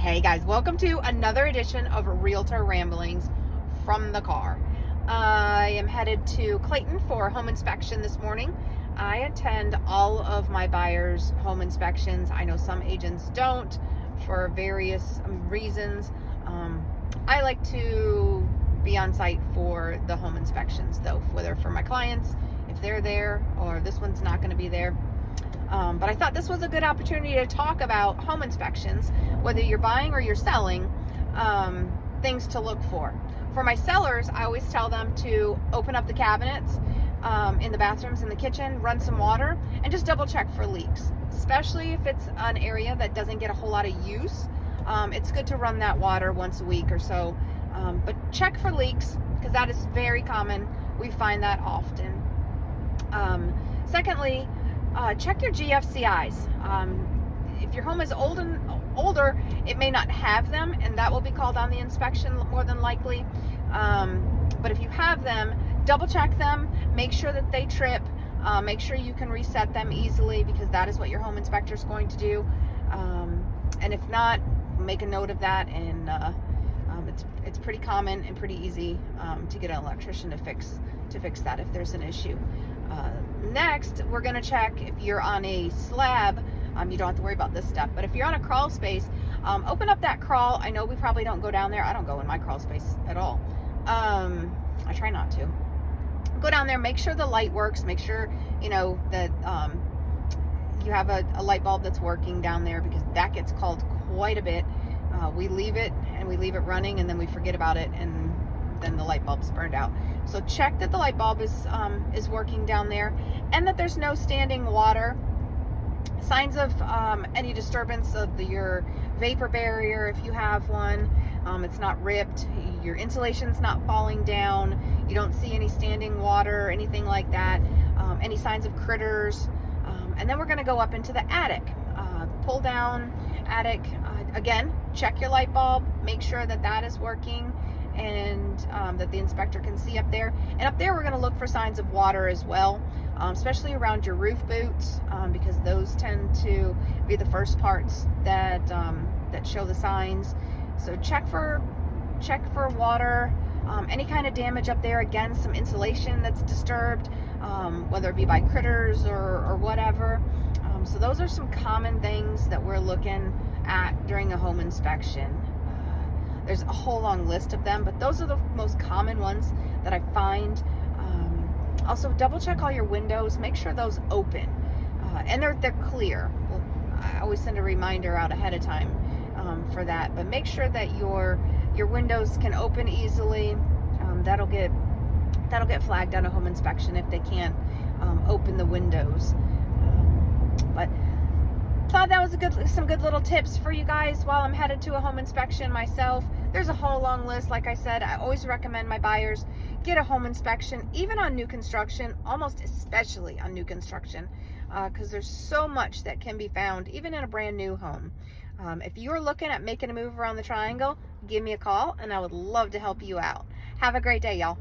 Hey guys, welcome to another edition of Realtor Ramblings from the car. I am headed to Clayton for home inspection this morning. I attend all of my buyers' home inspections. I know some agents don't for various reasons. I like to be on site for the home inspections though, whether for my clients, if they're there, or this one's not going to be there. But I thought this was a good opportunity to talk about home inspections, whether you're buying or you're selling, things to look for. For my sellers, I always tell them to open up the cabinets in the bathrooms, in the kitchen, run some water, and just double check for leaks, especially if it's an area that doesn't get a whole lot of use. It's good to run that water once a week or so, but check for leaks because that is very common. We find that often. Secondly, check your GFCIs. If your home is older, it may not have them, and that will be called on the inspection more than likely. But if you have them, double check them, make sure that they trip, make sure you can reset them easily because that is what your home inspector is going to do. And if not, make a note of that, and it's pretty common and pretty easy to get an electrician to fix that if there's an issue. Next, we're going to check if you're on a slab. You don't have to worry about this step, but if you're on a crawl space, open up that crawl. I know we probably don't go down there. I don't go in my crawl space at all. I try not to. Go down there, make sure the light works, make sure that you have a light bulb that's working down there, because that gets called quite a bit. We leave it running, and then we forget about it, and then the light bulb's burned out. So check that the light bulb is working down there, and that there's no standing water. Signs of any disturbance of your vapor barrier, if you have one, it's not ripped, your insulation's not falling down, you don't see any standing water or anything like that, any signs of critters. And then we're going to go up into the attic, pull down attic. Again, check your light bulb, make sure that that is working, and that the inspector can see up there. And up there, we're going to look for signs of water as well, especially around your roof boots, because those tend to be the first parts that show the signs. So check for water, any kind of damage up there. Again, some insulation that's disturbed, whether it be by critters or whatever. So those are some common things that we're looking at during a home inspection. There's a whole long list of them, but those are the most common ones that I find. Also, double check all your windows, make sure those open, and they're clear. Well, I always send a reminder out ahead of time for that, but make sure that your windows can open easily. That'll get flagged on a home inspection if they can't open the windows. But thought that was some good little tips for you guys while I'm headed to a home inspection myself. There's a whole long list. Like I said, I always recommend my buyers get a home inspection, even on new construction, almost especially on new construction, because there's so much that can be found even in a brand new home. If you're looking at making a move around the triangle, give me a call and I would love to help you out. Have a great day, y'all.